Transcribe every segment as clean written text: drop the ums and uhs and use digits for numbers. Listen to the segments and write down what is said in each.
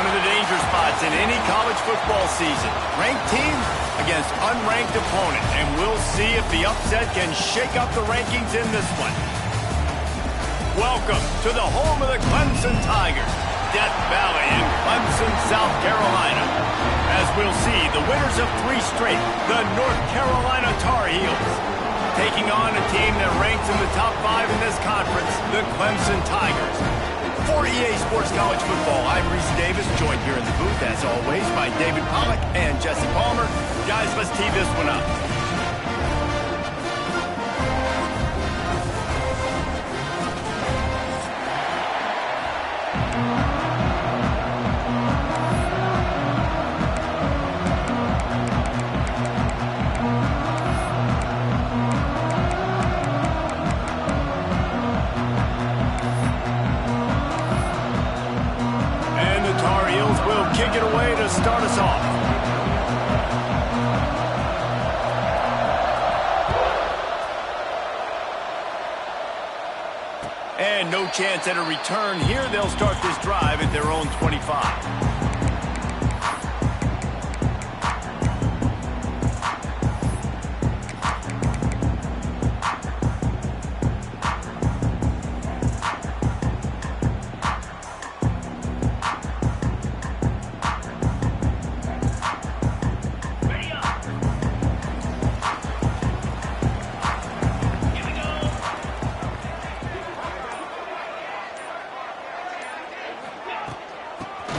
One of the danger spots in any college football season. Ranked team against unranked opponent. And we'll see if the upset can shake up the rankings in this one. Welcome to the home of the Clemson Tigers, Death Valley in Clemson, South Carolina. As we'll see, the winners of 3 straight, the North Carolina Tar Heels, taking on a team that ranks in the top 5 in this conference, the Clemson Tigers. For EA Sports College Football, I'm Reese Davis, joined here in the booth, as always, by David Pollack and Jesse Palmer. Guys, let's tee this one up. Kick it away to start us off. And no chance at a return here. They'll start this drive at their own 25.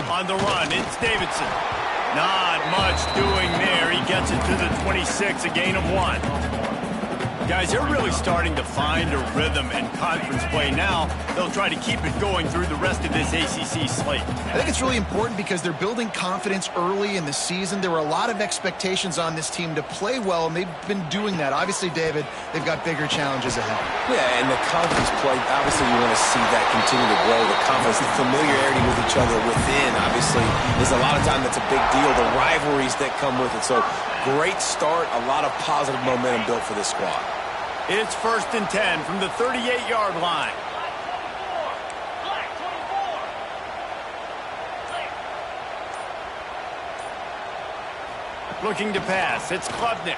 On the run, it's Davidson. Not much doing there. He gets it to the 26, a gain of 1. Guys, they're really starting to find a rhythm in conference play now. They'll try to keep it going through the rest of this ACC slate. I think it's really important because they're building confidence early in the season. There were a lot of expectations on this team to play well, and they've been doing that. Obviously, David, they've got bigger challenges ahead. Yeah, and the conference play, obviously you want to see that continue to grow. The confidence, the familiarity with each other within, obviously, is a lot of time that's a big deal. The rivalries that come with it. So, great start, a lot of positive momentum built for this squad. It's 1st and 10 from the 38-yard line. Looking to pass. It's Klubnik.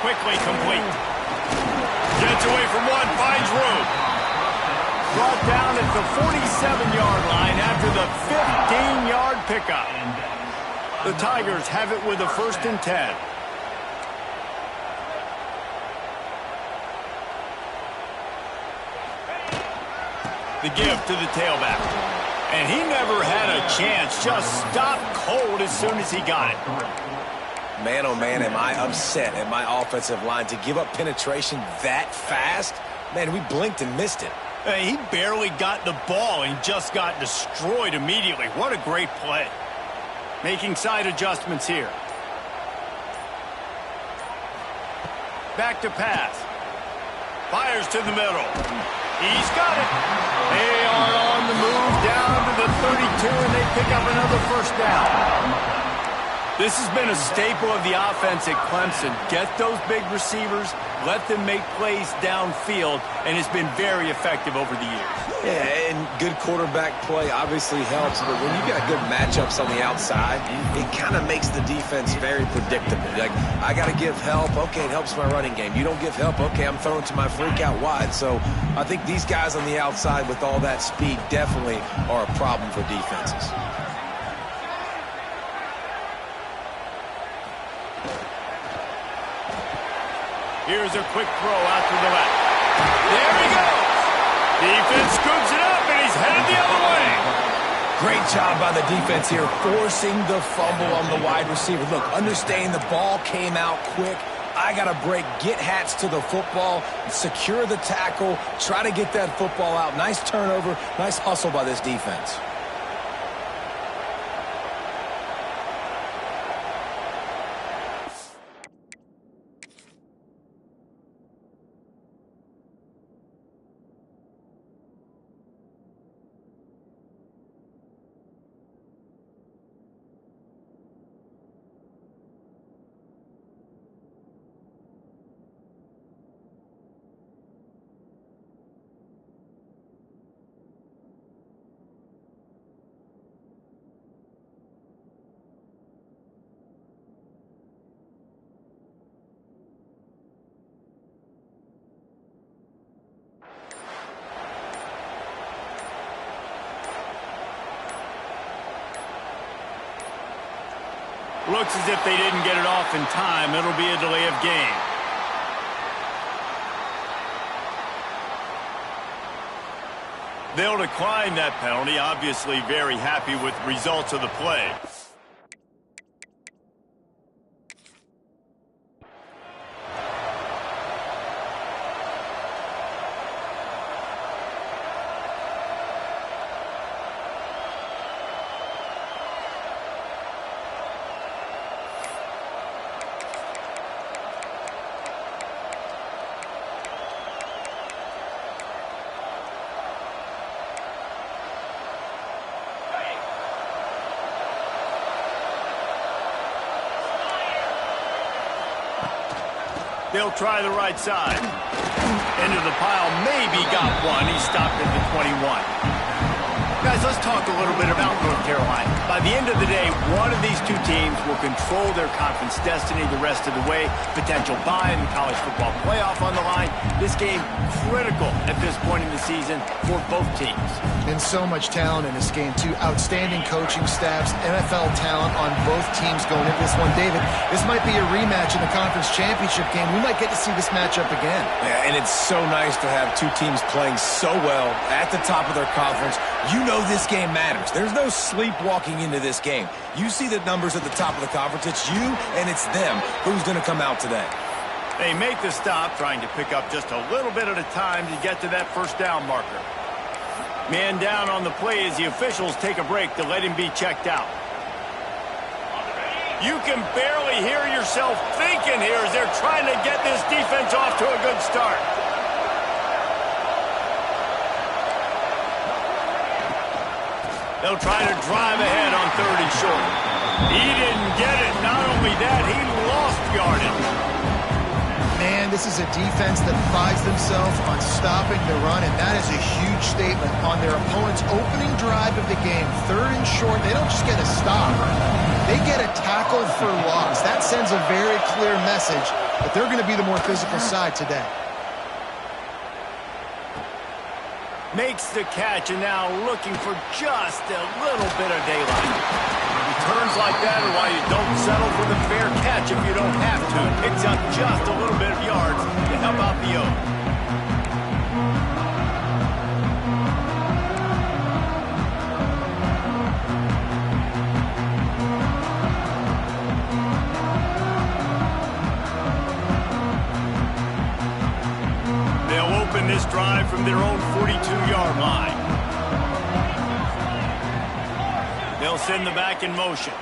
Quickly complete. Gets away from one, finds room. Brought down at the 47-yard line after the 15-yard pickup. The Tigers have it with a 1st and 10. The give to the tailback. And he never had a chance. Just stopped cold as soon as he got it. Man, oh man, am I upset at my offensive line to give up penetration that fast? Man, we blinked and missed it. He barely got the ball and just got destroyed immediately. What a great play. Making side adjustments here. Back to pass. Fires to the middle. He's got it. They are on the move down to the 32, and they pick up another 1st down. This has been a staple of the offense at Clemson. Get those big receivers, let them make plays downfield, and it's been very effective over the years. Yeah, and good quarterback play obviously helps, but when you got good matchups on the outside, it kind of makes the defense very predictable. Like, I got to give help. Okay, it helps my running game. You don't give help. Okay, I'm throwing to my freak out wide. So I think these guys on the outside with all that speed definitely are a problem for defenses. Here's a quick throw out to the left. There he goes. Defense scoops it up, and he's headed the other way. Great job by the defense here, forcing the fumble on the wide receiver. Look, understanding the ball came out quick. I got to break, get Hats to the football, secure the tackle, try to get that football out. Nice turnover, nice hustle by this defense. Looks as if they didn't get it off in time. It'll be a delay of game. They'll decline that penalty. Obviously very happy with the results of the play. They'll try the right side. Into the pile, maybe got one. He stopped at the 21. Guys, let's talk a little bit about North Carolina. By the end of the day, one of these two teams will control their conference destiny the rest of the way. Potential bye in the college football playoff on the line. This game critical at this point in the season for both teams. And so much talent in this game, too. Outstanding coaching staffs, NFL talent on both teams going into this one. David, this might be a rematch in the conference championship game. We might get to see this matchup again. Yeah, and it's so nice to have two teams playing so well at the top of their conference. You know this game matters. There's no sleepwalking into this game. You see the numbers at the top of the conference. It's you and it's them. Who's going to come out today? They make the stop, trying to pick up just a little bit at a time to get to that first down marker. Man down on the play as the officials take a break to let him be checked out. You can barely hear yourself thinking here as they're trying to get this defense off to a good start. They'll try to drive ahead on 3rd and short. He didn't get it. Not only that, he lost yardage. Man, this is a defense that prides themselves on stopping the run, and that is a huge statement on their opponent's opening drive of the game. 3rd and short, they don't just get a stop. They get a tackle for loss. That sends a very clear message that they're going to be the more physical side today. Makes the catch, and now looking for just a little bit of daylight. Returns like that are why you don't settle for the fair catch if you don't have to. Picks up just a little bit of yards to help out the O. This drive from their own 42-yard line. They'll send the back in motion.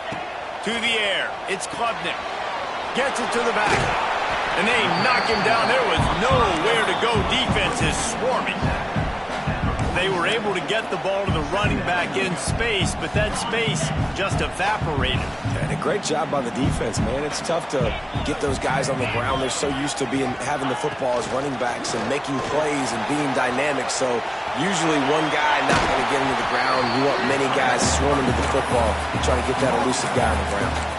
To the air. It's Klubnik. Gets it to the back. And they knock him down. There was nowhere to go. Defense is swarming. They were able to get the ball to the running back in space, but that space just evaporated. And a great job by the defense, man. It's tough to get those guys on the ground. They're so used to having the football as running backs and making plays and being dynamic. So usually one guy not going to get into the ground. You want many guys swarming to the football, trying to get that elusive guy on the ground.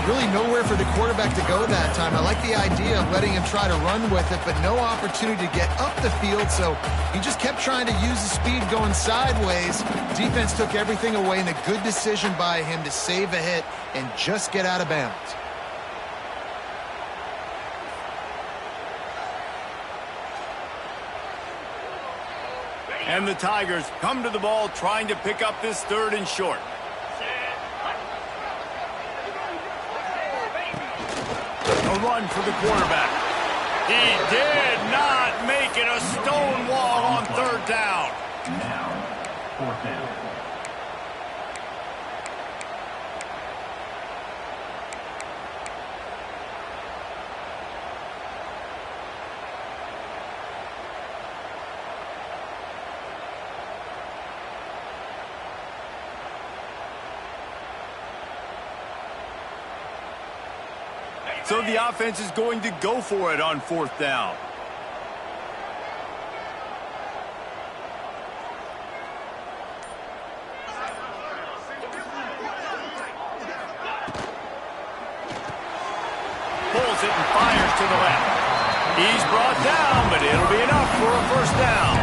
Really nowhere for the quarterback to go that time. I like the idea of letting him try to run with it, but no opportunity to get up the field, so he just kept trying to use the speed going sideways. Defense took everything away, and a good decision by him to save a hit and just get out of bounds. And the Tigers come to the ball trying to pick up this 3rd and short. A run for the quarterback. He did not make it. A stone wall on 3rd down. Now, 4th down. So the offense is going to go for it on 4th down. Pulls it and fires to the left. He's brought down, but it'll be enough for a 1st down.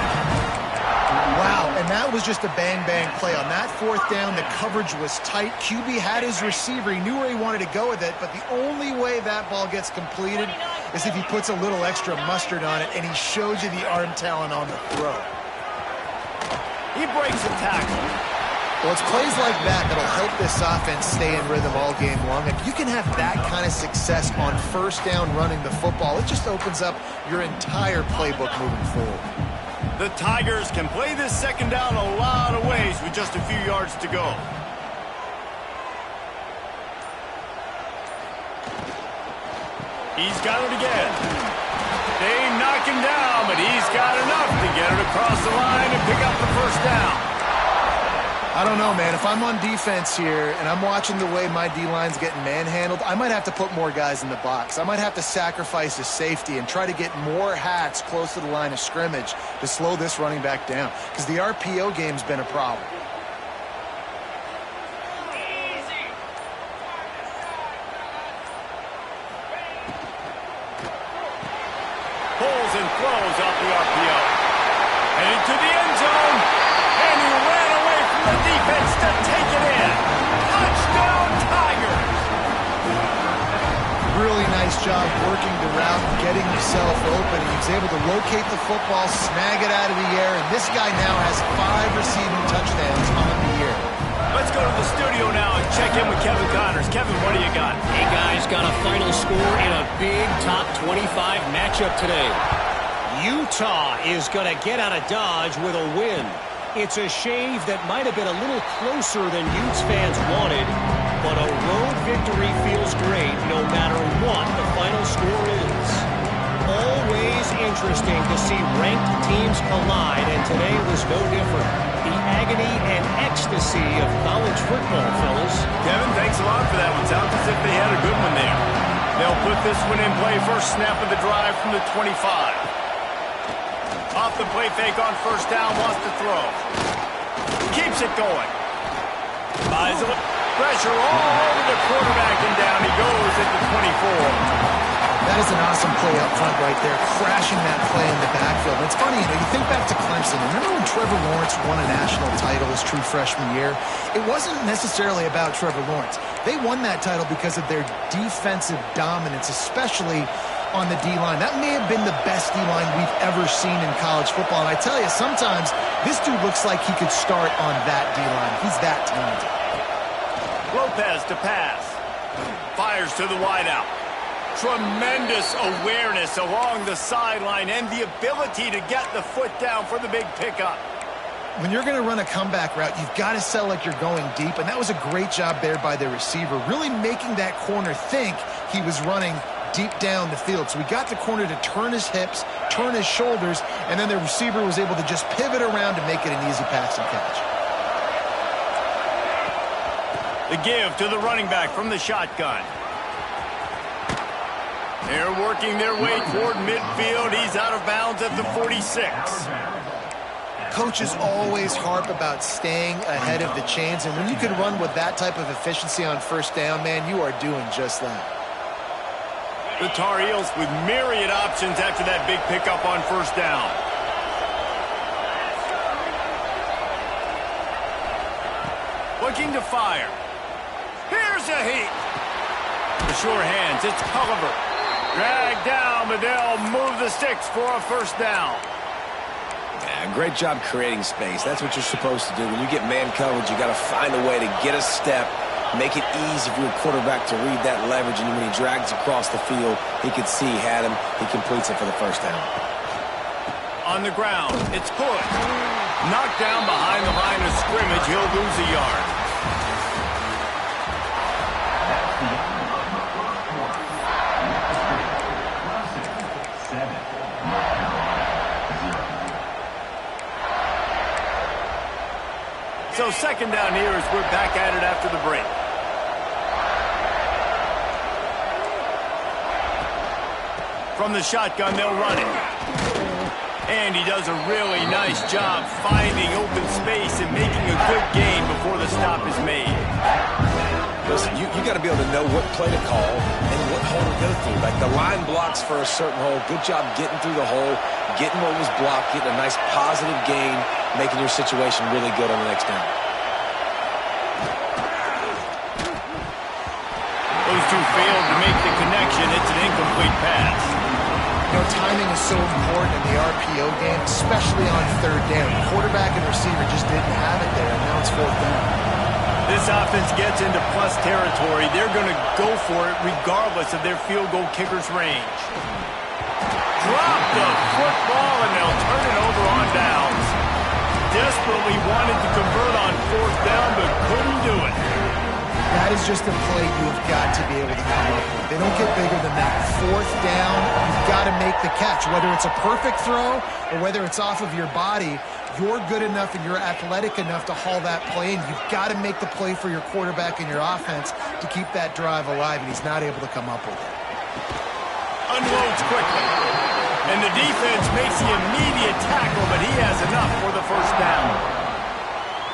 Wow, And that was just a bang-bang play. On that fourth down, the coverage was tight. QB had his receiver. He knew where he wanted to go with it, but the only way that ball gets completed is if he puts a little extra mustard on it, and he shows you the arm talent on the throw. He breaks a tackle. Well, it's plays like that that'll help this offense stay in rhythm all game long. If you can have that kind of success on first down running the football, it just opens up your entire playbook moving forward. The Tigers can play this second down a lot of ways with just a few yards to go. He's got it again. They knock him down, but he's got enough to get it across the line and pick up the first down. I don't know, man. If I'm on defense here and I'm watching the way my D-line's getting manhandled, I might have to put more guys in the box. I might have to sacrifice a safety and try to get more hats close to the line of scrimmage to slow this running back down, because the RPO game's been a problem. Pulls and throws off the RPO. Heading to the end zone. And he ran away from the defense to take it in. Touchdown, Tigers! Really nice job working the route and getting himself open. He was able to locate the football, snag it out of the air, and this guy now has 5 receiving touchdowns on the year. Let's go to the studio now and check in with Kevin Connors. Kevin, what do you got? Hey, guys, got a final score in a big top 25 matchup today. Utah is going to get out of Dodge with a win. It's a shave that might have been a little closer than Utes fans wanted, but a road victory feels great no matter what the final score is. Always interesting to see ranked teams collide, and today was no different. The agony and ecstasy of college football, fellas. Kevin, thanks a lot for that one. Sounds as if they had a good one there. They'll put this one in play. First snap of the drive from the 25. Off the play fake on first down, wants to throw. Keeps it going. Buys it. Pressure all over the quarterback, and down he goes at the 24. That is an awesome play up front right there, crashing that play in the backfield. And it's funny, you think back to Clemson. Remember when Trevor Lawrence won a national title his true freshman year? It wasn't necessarily about Trevor Lawrence. They won that title because of their defensive dominance, especially on the D-line. That may have been the best D-line we've ever seen in college football. And I tell you, sometimes this dude looks like he could start on that D-line. He's that talented. Lopez to pass. Fires to the wideout. Tremendous awareness along the sideline and the ability to get the foot down for the big pickup. When you're going to run a comeback route, you've got to sell like you're going deep, and that was a great job there by the receiver, really making that corner think he was running deep down the field. So he got the corner to turn his hips, turn his shoulders, and then the receiver was able to just pivot around to make it an easy pass and catch. The give to the running back from the shotgun. They're working their way toward midfield. He's out of bounds at the 46. Coaches always harp about staying ahead of the chains, and when you can run with that type of efficiency on first down, man, you are doing just that. The Tar Heels with myriad options after that big pickup on first down. Looking to fire. Here's a heat. The sure hands, it's Culliver. Dragged down, but they'll move the sticks for a first down. Yeah, great job creating space. That's what you're supposed to do. When you get man coverage, you got to find a way to get a step, make it easy for your quarterback to read that leverage, and when he drags across the field, he can see he had him. He completes it for the first down. On the ground, it's Hood. Knocked down behind the line of scrimmage. He'll lose a yard. So second down here as we're back at it after the break. From the shotgun, they'll run it. And he does a really nice job finding open space and making a good gain before the stop is made. Listen, you got to be able to know what play to call and what hole to go through. Like the line blocks for a certain hole. Good job getting through the hole, getting what was blocked, getting a nice positive gain, making your situation really good on the next down. Those two failed to make the connection. It's an incomplete pass. You know, timing is so important in the RPO game, especially on third down. Quarterback and receiver just didn't have it there, and now it's fourth down. This offense gets into plus territory. They're going to go for it regardless of their field goal kicker's range. Drop the football, and they'll turn it over on downs. Desperately wanted to convert on fourth down, but couldn't do it. That is just a play you've got to be able to come up with. They don't get bigger than that. Fourth down, you've got to make the catch. Whether it's a perfect throw or whether it's off of your body, you're good enough and you're athletic enough to haul that play in. You've got to make the play for your quarterback and your offense to keep that drive alive, and he's not able to come up with it. Unloads quickly. And the defense makes the immediate tackle, but he has enough for the first down.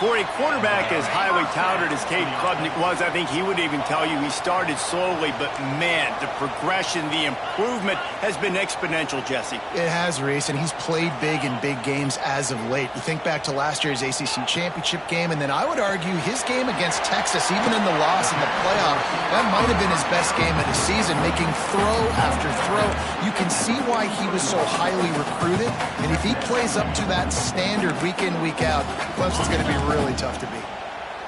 For a quarterback as highly touted as Cade Klubnik was, I think he would even tell you he started slowly, but man, the progression, the improvement has been exponential, Jesse. It has, Reese, and he's played big in big games as of late. You think back to last year's ACC championship game, and then I would argue his game against Texas, even in the loss in the playoff, that might have been his best game of the season, making throw after throw. You can see why he was so highly recruited, and if he plays up to that standard week in, week out, Clemson's going to be really tough to beat.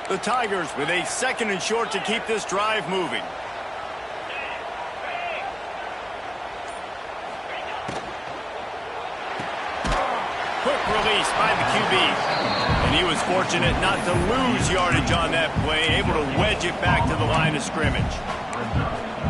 The Tigers with a 2nd and short to keep this drive moving. Quick release by the QB. And he was fortunate not to lose yardage on that play, able to wedge it back to the line of scrimmage.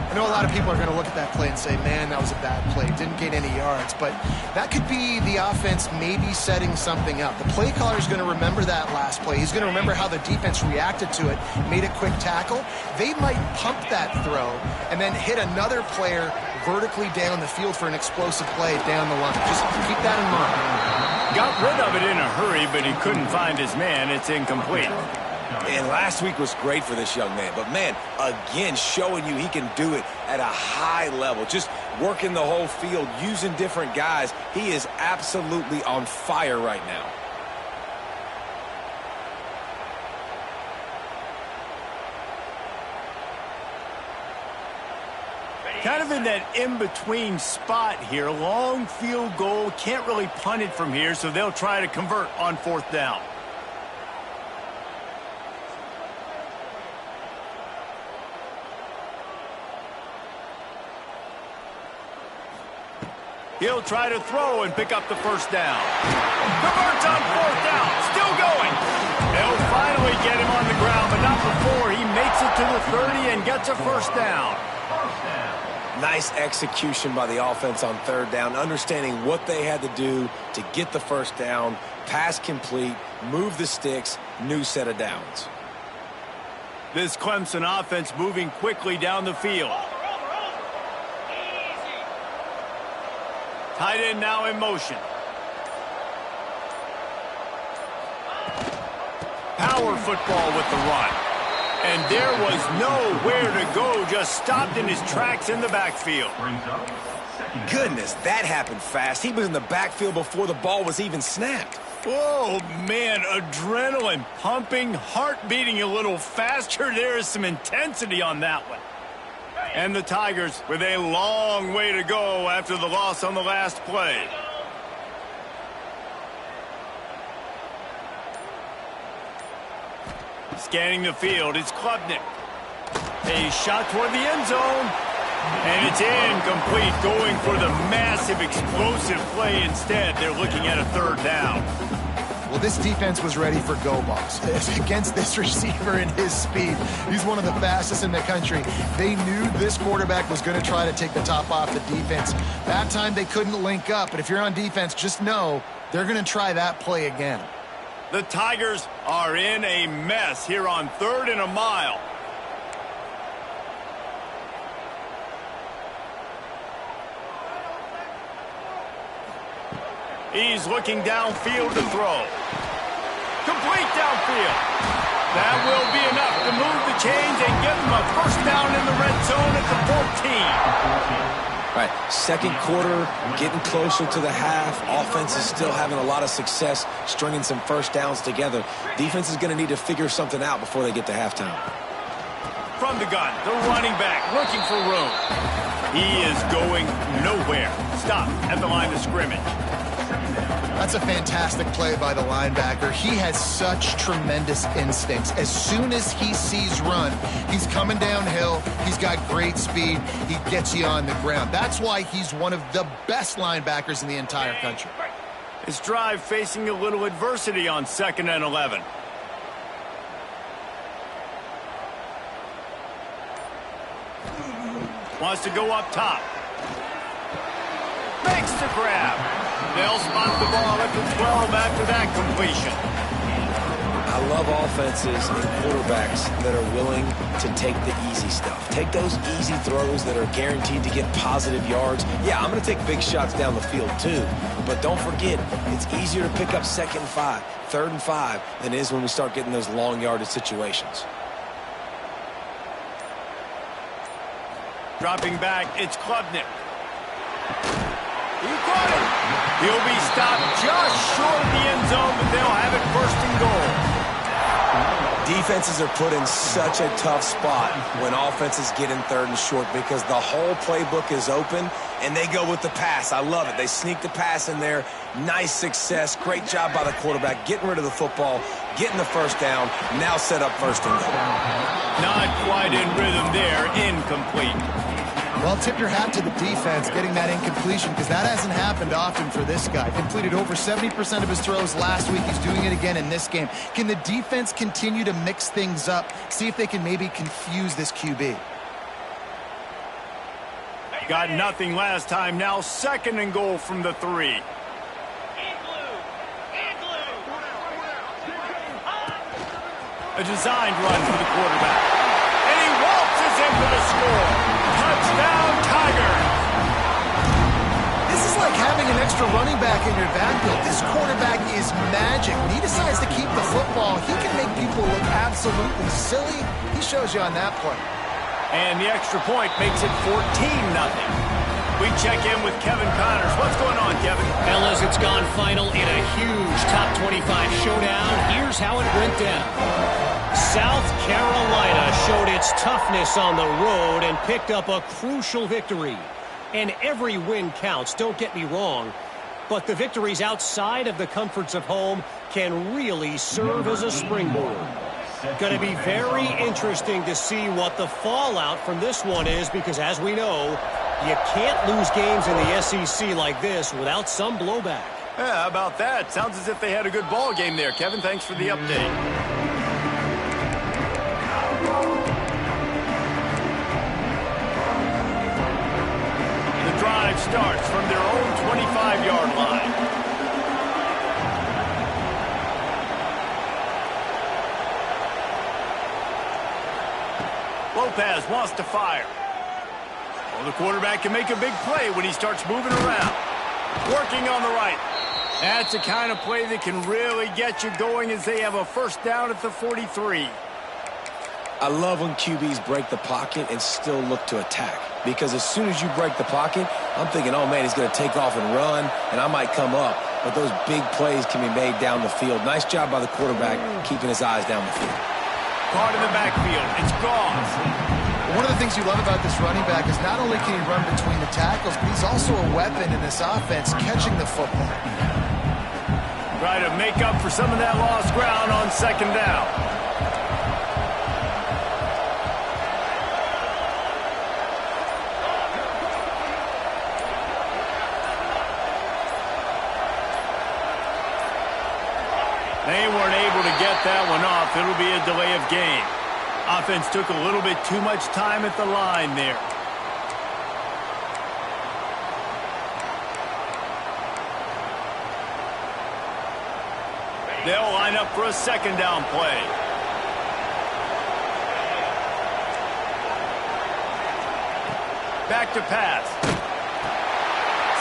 I know a lot of people are going to look at that play and say, man, that was a bad play. Didn't gain any yards. But that could be the offense maybe setting something up. The play caller is going to remember that last play. He's going to remember how the defense reacted to it, made a quick tackle. They might pump that throw and then hit another player vertically down the field for an explosive play down the line. Just keep that in mind. Got rid of it in a hurry, but he couldn't find his man. It's incomplete. And last week was great for this young man. But, man, again, showing you he can do it at a high level. Just working the whole field, using different guys. He is absolutely on fire right now. Kind of in that in-between spot here. Long field goal. Can't really punt it from here, so they'll try to convert on fourth down. He'll try to throw and pick up the first down. Converts on fourth down. Still going. They'll finally get him on the ground, but not before he makes it to the 30 and gets a first down. Nice execution by the offense on third down, understanding what they had to do to get the first down, pass complete, move the sticks, new set of downs. This Clemson offense moving quickly down the field. Tight end now in motion. Power football with the run. And there was nowhere to go, just stopped in his tracks in the backfield. Goodness, that happened fast. He was in the backfield before the ball was even snapped. Oh, man, adrenaline pumping, heart beating a little faster. There is some intensity on that one. And the Tigers with a long way to go after the loss on the last play. Scanning the field, it's Klubnik. A shot toward the end zone. And it's incomplete, going for the massive explosive play instead. They're looking at a third down. Well, this defense was ready for go balls. Against this receiver and his speed, he's one of the fastest in the country. They knew this quarterback was going to try to take the top off the defense. That time they couldn't link up, but if you're on defense, just know they're going to try that play again. The Tigers are in a mess here on 3rd and a mile. He's looking downfield to throw. Complete downfield. That will be enough to move the chains and give them a first down in the red zone at the 14. All right, second quarter, getting closer to the half. Offense is still having a lot of success stringing some first downs together. Defense is going to need to figure something out before they get to halftime. From the gun, the running back looking for room. He is going nowhere. Stop at the line of scrimmage. That's a fantastic play by the linebacker. He has such tremendous instincts. As soon as he sees run, he's coming downhill. He's got great speed. He gets you on the ground. That's why he's one of the best linebackers in the entire country. His drive facing a little adversity on 2nd and 11. Wants to go up top. Makes the grab. They'll spot the ball at the 12 after that completion. I love offenses and quarterbacks that are willing to take the easy stuff. Take those easy throws that are guaranteed to get positive yards. Yeah, I'm going to take big shots down the field too. But don't forget, it's easier to pick up 2nd and 5, 3rd and 5 than it is when we start getting those long yardage situations. Dropping back, it's Klubnik. He caught it. He'll be stopped just short of the end zone, but they'll have it 1st and goal. Defenses are put in such a tough spot when offenses get in 3rd and short because the whole playbook is open and they go with the pass. I love it. They sneak the pass in there. Nice success. Great job by the quarterback getting rid of the football, getting the first down, now set up 1st and goal. Not quite in rhythm there. Incomplete. Well, tip your hat to the defense getting that incompletion because that hasn't happened often for this guy. Completed over 70% of his throws last week. He's doing it again in this game. Can the defense continue to mix things up? See if they can maybe confuse this QB. Got nothing last time. Now 2nd and goal from the 3. A designed run for the quarterback. And he waltzes in for the score. Touchdown, Tigers. This is like having an extra running back in your backfield. This quarterback is magic. When he decides to keep the football, he can make people look absolutely silly. He shows you on that play. And the extra point makes it 14-0. We check in with Kevin Connors. What's going on, Kevin? Fellas, it's gone final in a huge top 25 showdown. Here's how it went down. South Carolina showed its toughness on the road and picked up a crucial victory. And every win counts, don't get me wrong. But the victories outside of the comforts of home can really serve as a springboard. Going to be very interesting to see what the fallout from this one is because, as we know, you can't lose games in the SEC like this without some blowback. Yeah, how about that? Sounds as if they had a good ball game there. Kevin, thanks for the update. The drive starts from their own 25-yard line. Lopez wants to fire. Well, the quarterback can make a big play when he starts moving around. Working on the right. That's the kind of play that can really get you going as they have a first down at the 43. I love when QBs break the pocket and still look to attack. Because as soon as you break the pocket, I'm thinking, oh, man, he's going to take off and run, and I might come up. But those big plays can be made down the field. Nice job by the quarterback keeping his eyes down the field. Caught in the backfield. It's gone. One of the things you love about this running back is not only can he run between the tackles, but he's also a weapon in this offense, catching the football. Try to make up for some of that lost ground on 2nd down. They weren't able to get that one off. It'll be a delay of game. Offense took a little bit too much time at the line there. They'll line up for a 2nd down play. Back to pass.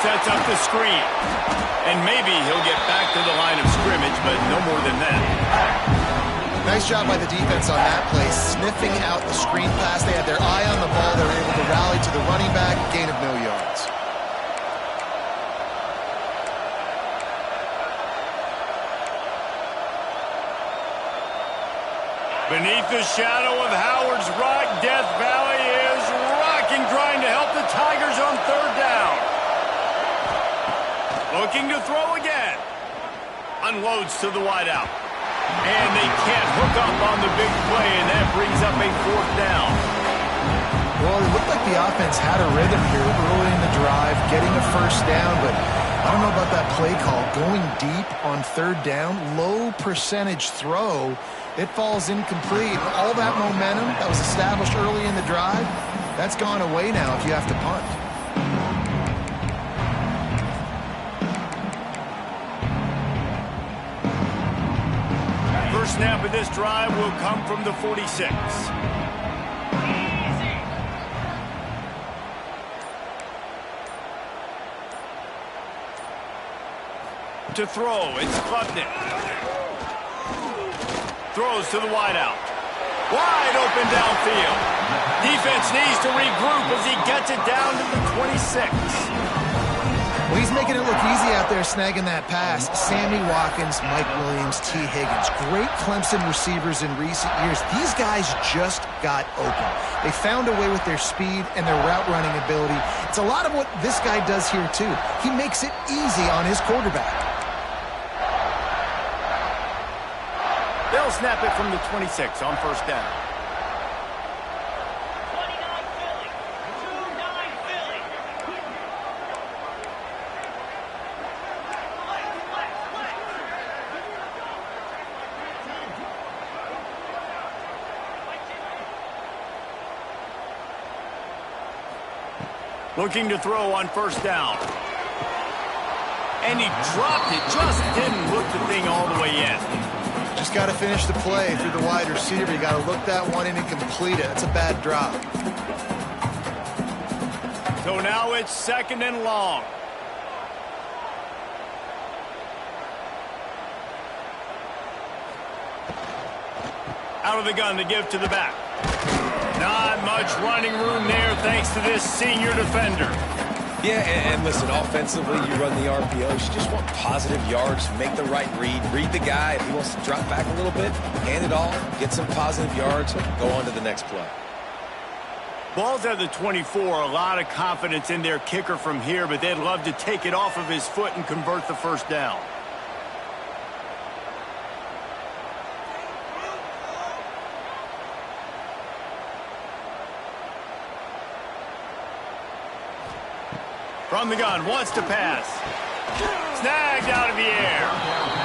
Sets up the screen. And maybe he'll get back to the line of scrimmage, but no more than that. Nice job by the defense on that play, sniffing out the screen pass. They had their eye on the ball. They were able to rally to the running back, gain of no yards. Beneath the shadow of Howard's Rock, Death Valley is rocking, trying to help the Tigers on third down. Looking to throw again. Unloads to the wideout. And they can't hook up on the big play, and that brings up a fourth down. Well, it looked like the offense had a rhythm here early in the drive, getting a first down, but I don't know about that play call. Going deep on third down, low percentage throw, it falls incomplete. All that momentum that was established early in the drive, that's gone away now if you have to punt. First snap of this drive will come from the 46. To throw, it's Klubnik. Throws to the wideout. Wide open downfield. Defense needs to regroup as he gets it down to the 26. Well, he's making it look easy out there snagging that pass. Sammy Watkins, Mike Williams, T. Higgins. Great Clemson receivers in recent years. These guys just got open. They found a way with their speed and their route running ability. It's a lot of what this guy does here, too. He makes it easy on his quarterback. They'll snap it from the 26 on first down. Looking to throw on first down. And he dropped it. Just didn't look the thing all the way in. Just got to finish the play through the wide receiver. You got to look that one in and complete it. That's a bad drop. So now it's second and long. Out of the gun to give to the back. Not much running room there thanks to this senior defender. Yeah, and listen, offensively, you run the RPOs. You just want positive yards, make the right read the guy. If he wants to drop back a little bit, hand it off, get some positive yards, go on to the next play. Ball's at the 24, a lot of confidence in their kicker from here, but they'd love to take it off of his foot and convert the first down. From the gun, wants to pass. Snagged out of the air.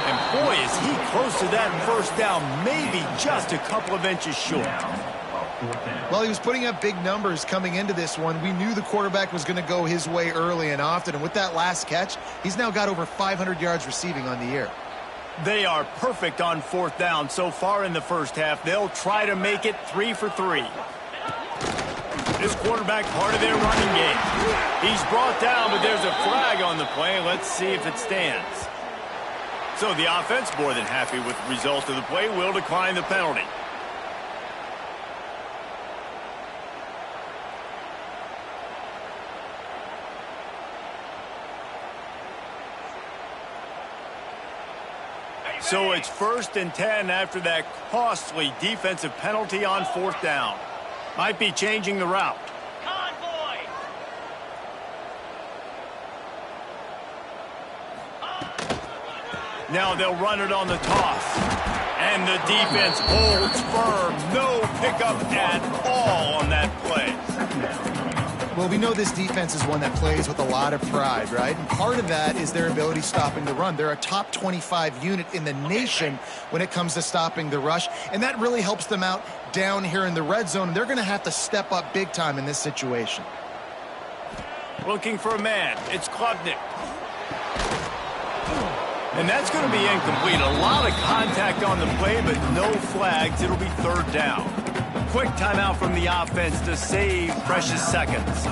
And boy, is he close to that first down, maybe just a couple of inches short. Well, he was putting up big numbers coming into this one. We knew the quarterback was going to go his way early and often. And with that last catch, he's now got over 500 yards receiving on the year. They are perfect on fourth down so far in the first half. They'll try to make it 3 for 3. This quarterback part of their running game. He's brought down, but there's a flag on the play. Let's see if it stands. So the offense, more than happy with the result of the play, will decline the penalty. So it's 1st and 10 after that costly defensive penalty on fourth down. Might be changing the route. Convoy. Now they'll run it on the toss. And the defense holds firm. No pickup at all on that play. Well, we know this defense is one that plays with a lot of pride, right? And part of that is their ability stopping the run. They're a top 25 unit in the nation when it comes to stopping the rush, and that really helps them out down here in the red zone. They're going to have to step up big time in this situation. Looking for a man. It's Klubnik. And that's going to be incomplete. A lot of contact on the play, but no flags. It'll be third down. Quick timeout from the offense to save precious seconds.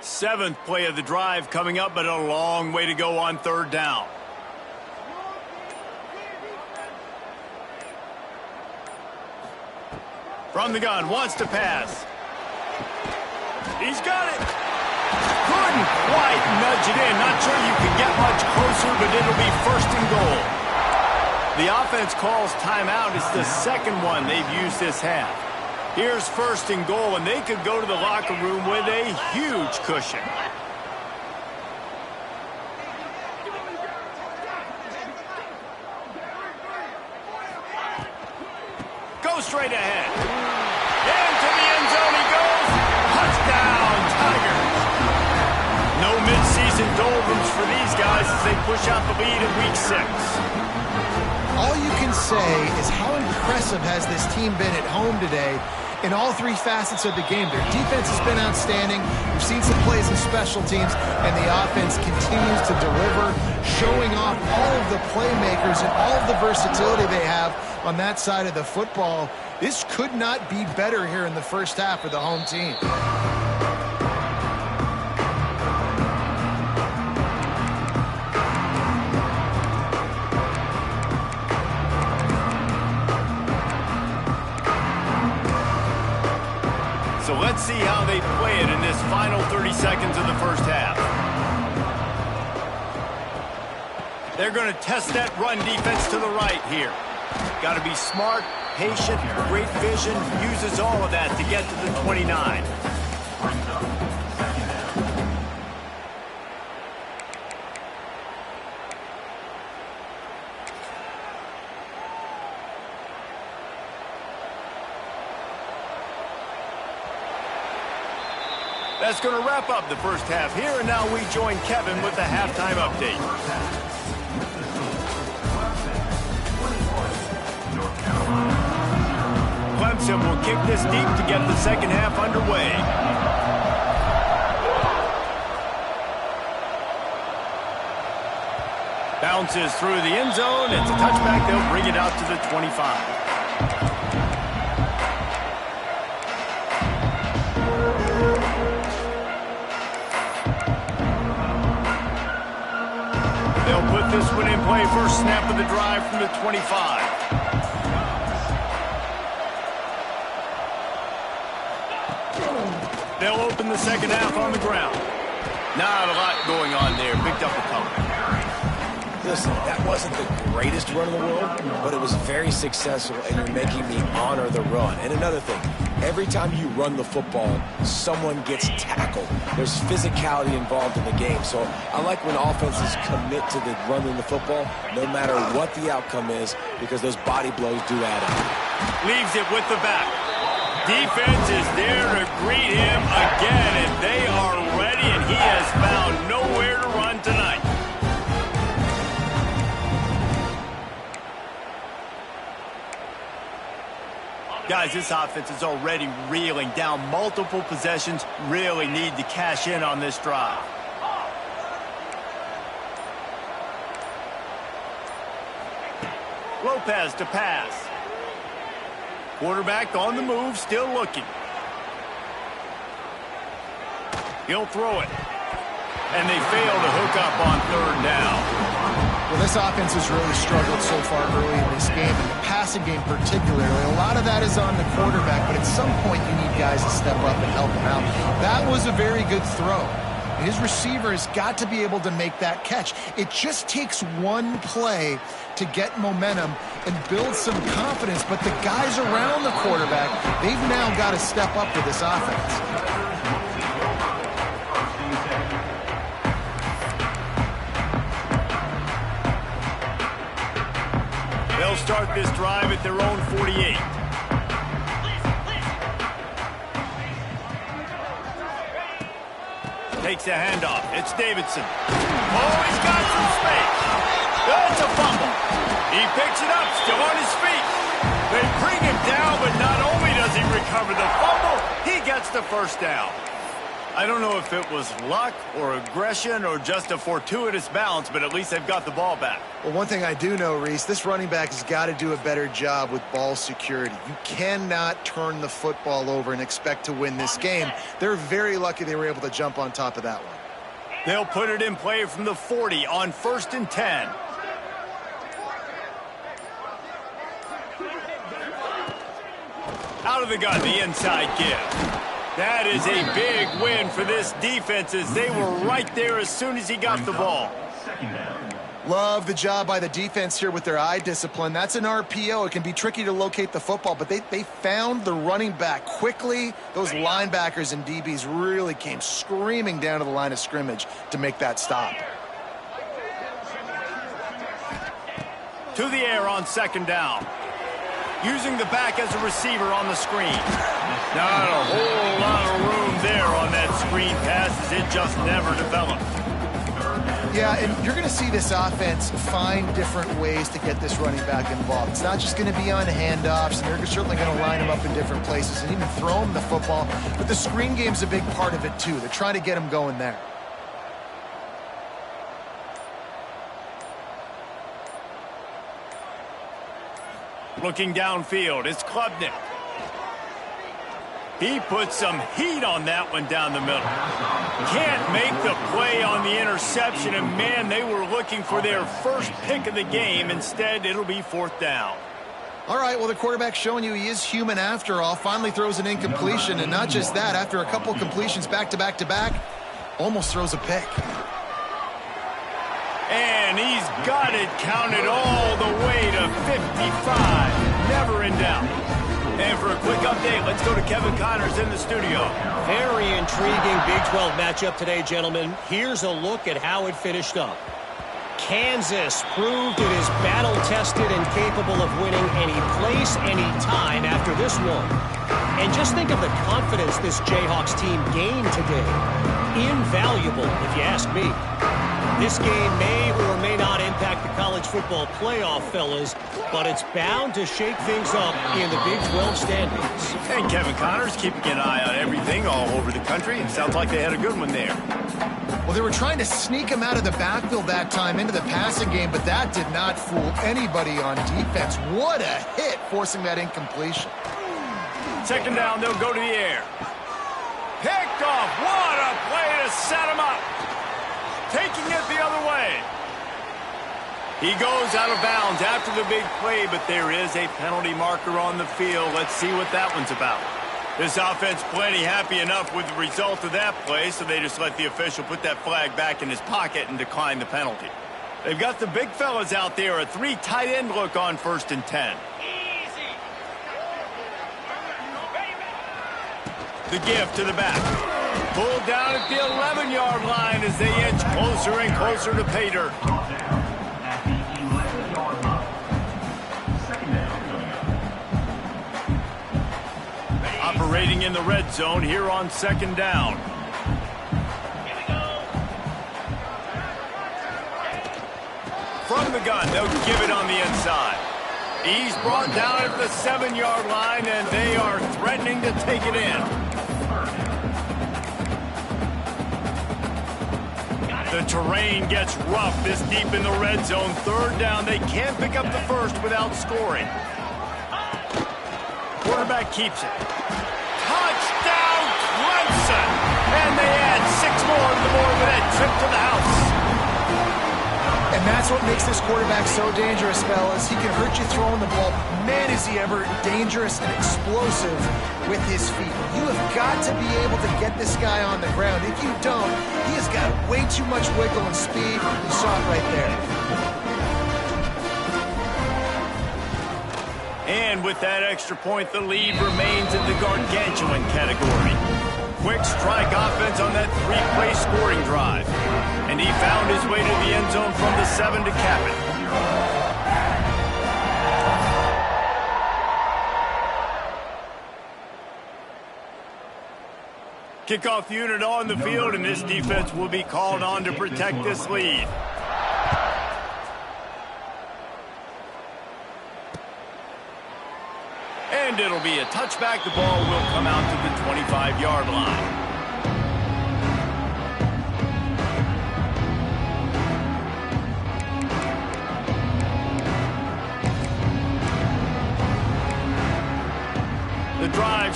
7th play of the drive coming up, but a long way to go on 3rd down. From the gun, wants to pass. He's got it. Couldn't quite nudge it in. Not sure you can get much closer, but it'll be 1st and goal. The offense calls timeout. It's the 2nd one they've used this half. Here's 1st and goal, and they could go to the locker room with a huge cushion. Go straight ahead. Into the end zone he goes. Touchdown, Tigers. No midseason doldrums for these guys as they push out the lead in Week 6. All you can say is how impressive has this team been at home today in all 3 facets of the game. Their defense has been outstanding. We've seen some plays in special teams, and the offense continues to deliver, showing off all of the playmakers and all of the versatility they have on that side of the football. This could not be better here in the first half for the home team. So let's see how they play it in this final 30 seconds of the first half. They're going to test that run defense to the right here. Got to be smart, patient, great vision, uses all of that to get to the 29. That's going to wrap up the first half here, and now we join Kevin with the halftime update. Clemson will kick this deep to get the second half underway. Bounces through the end zone. It's a touchback. They'll bring it out to the 25. They'll put this one in play. First snap of the drive from the 25. They'll open the second half on the ground. Not a lot going on there. Picked up a couple. Listen, that wasn't the greatest run in the world, but it was very successful, and you're making me honor the run. And another thing, every time you run the football, someone gets tackled. There's physicality involved in the game. So I like when offenses commit to the running the football, no matter what the outcome is, because those body blows do add up. Leaves it with the back. Defense is there to greet him again, and they are ready, and he has found nowhere to run tonight. Guys, this offense is already reeling down multiple possessions. Really need to cash in on this drive. Lopez to pass. Quarterback on the move, still looking. He'll throw it. And they fail to hook up on 3rd down. Well, this offense has really struggled so far early in this game, and the passing game particularly. A lot of that is on the quarterback, but at some point you need guys to step up and help him out. That was a very good throw. His receiver has got to be able to make that catch. It just takes one play to get momentum and build some confidence, but the guys around the quarterback, they've now got to step up to this offense. They'll start this drive at their own 48. Takes a handoff. It's Davidson. Oh, he's got some space. That's a fumble. He picks it up, still on his feet. They bring him down, but not only does he recover the fumble, he gets the first down. I don't know if it was luck or aggression or just a fortuitous bounce, but at least they've got the ball back. Well, one thing I do know, Reese, this running back has got to do a better job with ball security. You cannot turn the football over and expect to win this game. They're very lucky they were able to jump on top of that one. They'll put it in play from the 40 on 1st and 10. Out of the gun, the inside give. That is a big win for this defense as they were right there as soon as he got the ball. Love the job by the defense here with their eye discipline. That's an RPO. It can be tricky to locate the football, but they found the running back quickly. Those linebackers and DBs really came screaming down to the line of scrimmage to make that stop. To the air on 2nd down. Using the back as a receiver on the screen. Not a whole lot of room there on that screen pass as it just never developed. Yeah, and you're going to see this offense find different ways to get this running back involved. It's not just going to be on handoffs, and they're certainly going to line him up in different places and even throw him the football. But the screen game's a big part of it, too. They're trying to get him going there. Looking downfield, it's Klubnik. He put some heat on that one down the middle. Can't make the play on the interception, and man, they were looking for their first pick of the game. Instead, it'll be 4th down. All right, well, the quarterback's showing you he is human after all. Finally throws an incompletion, and not just that, after a couple completions back-to-back-to-back, almost throws a pick. And he's got it counted all the way to 55. Never in doubt. And for a quick update, let's go to Kevin Connors in the studio. Very intriguing Big 12 matchup today, gentlemen. Here's a look at how it finished up. Kansas proved it is battle-tested and capable of winning any place, any time after this one. And just think of the confidence this Jayhawks team gained today. Invaluable, if you ask me. This game may or may not impact the college football playoff, fellas, but it's bound to shake things up in the Big 12 standings. And Kevin Connors keeping an eye on everything all over the country. It sounds like they had a good one there. Well, they were trying to sneak him out of the backfield that time into the passing game, but that did not fool anybody on defense. What a hit, forcing that incompletion. 2nd down, they'll go to the air. Picked off. What a play to set him up. Taking it the other way. He goes out of bounds after the big play, but there is a penalty marker on the field. Let's see what that one's about. This offense plenty happy enough with the result of that play, so they just let the official put that flag back in his pocket and decline the penalty. They've got the big fellas out there, a 3 tight end look on 1st and 10. The give to the back. Pulled down at the 11-yard line as they inch closer and closer to pay dirt. Operating in the red zone here on 2nd down. From the gun, they'll give it on the inside. He's brought down at the 7-yard line, and they are threatening to take it in. The terrain gets rough this deep in the red zone. 3rd down, they can't pick up the first without scoring. Quarterback keeps it. Touchdown, Clemson! And they add 6 more to the board with that trip to the house. And that's what makes this quarterback so dangerous, fellas. He can hurt you throwing the ball. Man, is he ever dangerous and explosive with his feet. You have got to be able to get this guy on the ground. If you don't, he has got way too much wiggle and speed. You saw it right there. And with that extra point, the lead remains in the gargantuan category. Quick strike offense on that 3-play scoring drive. And he found his way to the end zone from the 7 to cap it. Kickoff unit on the field, and this defense will be called on to protect this lead. And it'll be a touchback. The ball will come out to the 25-yard line.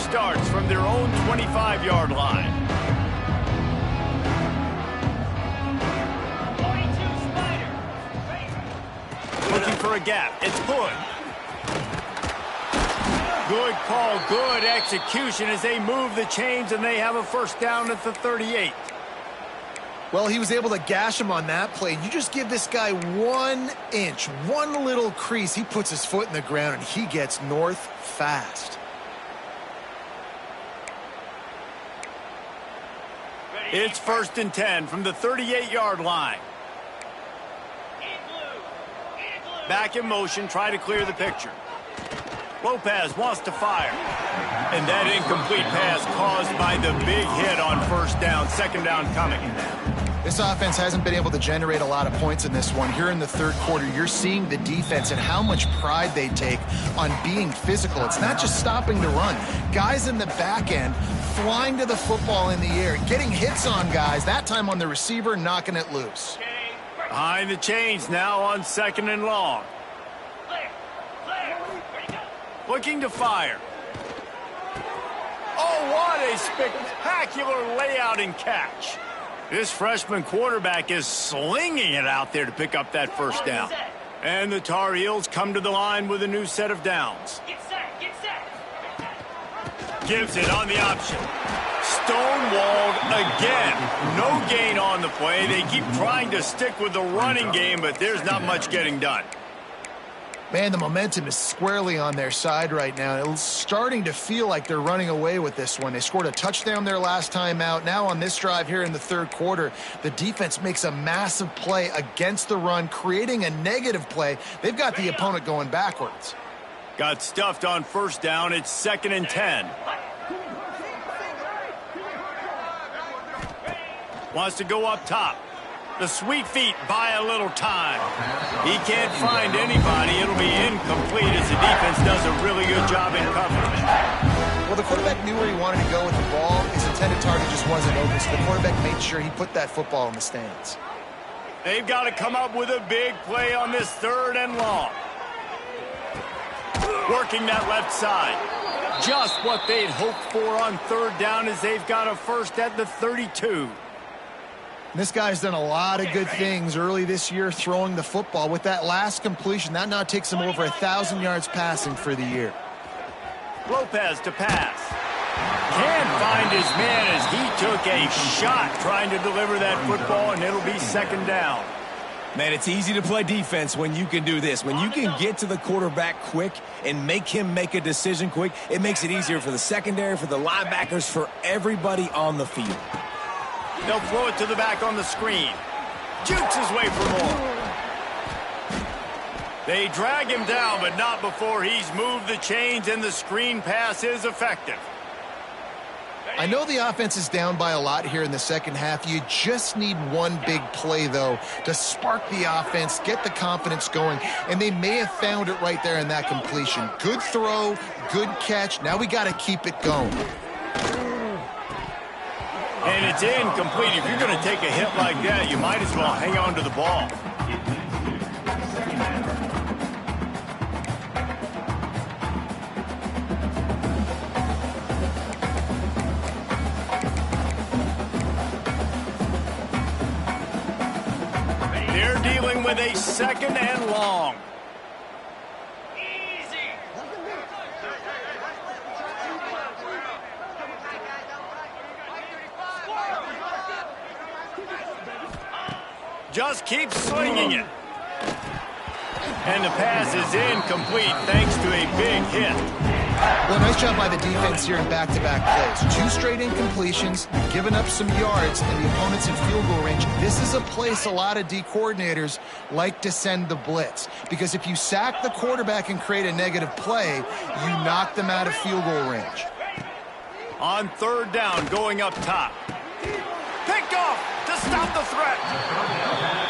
starts from their own 25-yard line. Looking for a gap. It's Hood. Good call, good execution as they move the chains, and they have a first down at the 38. Well, he was able to gash him on that play. You just give this guy 1 inch, one little crease. He puts his foot in the ground, and he gets north fast. It's 1st and 10 from the 38-yard line. Back in motion, try to clear the picture. Lopez wants to fire. And that incomplete pass caused by the big hit on first down. Second down coming. This offense hasn't been able to generate a lot of points in this one. Here in the third quarter, you're seeing the defense and how much pride they take on being physical. It's not just stopping the run. Guys in the back end flying to the football in the air, getting hits on guys, that time on the receiver, knocking it loose. Behind the chains now on 2nd and long. Looking to fire. Oh, what a spectacular layout and catch. This freshman quarterback is slinging it out there to pick up that first down. And the Tar Heels come to the line with a new set of downs. Gives it on the option. Stonewalled again. No gain on the play. They keep trying to stick with the running game, but there's not much getting done. Man, the momentum is squarely on their side right now. It's starting to feel like they're running away with this one. They scored a touchdown their last time out. Now on this drive here in the third quarter, the defense makes a massive play against the run, creating a negative play. They've got the opponent going backwards. Got stuffed on first down. It's 2nd and 10. Wants to go up top. The sweet feet buy a little time. He can't find anybody. It'll be incomplete as the defense does a really good job in covering it. Well, the quarterback knew where he wanted to go with the ball. His intended target just wasn't open, so the quarterback made sure he put that football in the stands. They've got to come up with a big play on this 3rd and long. Working that left side. Just what they'd hoped for on 3rd down as they've got a first at the 32. This guy's done a lot of good things early this year throwing the football. With that last completion, that now takes him over 1,000 yards passing for the year. Lopez to pass. Can't find his man as he took a shot trying to deliver that football, and it'll be 2nd down. Man, it's easy to play defense when you can do this. When you can get to the quarterback quick and make him make a decision quick, it makes it easier for the secondary, for the linebackers, for everybody on the field. They'll throw it to the back on the screen. Jukes his way for more. They drag him down, but not before he's moved the chains, and the screen pass is effective. I know the offense is down by a lot here in the second half. You just need one big play, though, to spark the offense, get the confidence going, and they may have found it right there in that completion. Good throw, good catch. Now we got to keep it going. And it's incomplete. If you're going to take a hit like that, you might as well hang on to the ball. They're dealing with a 2nd and long. Just keep slinging it. And the pass is incomplete thanks to a big hit. Well, nice job by the defense here in back-to-back plays. 2 straight incompletions, giving up some yards, and the opponent's in field goal range. This is a place a lot of D coordinators like to send the blitz, because if you sack the quarterback and create a negative play, you knock them out of field goal range. On 3rd down, going up top. Picked off to stop the threat.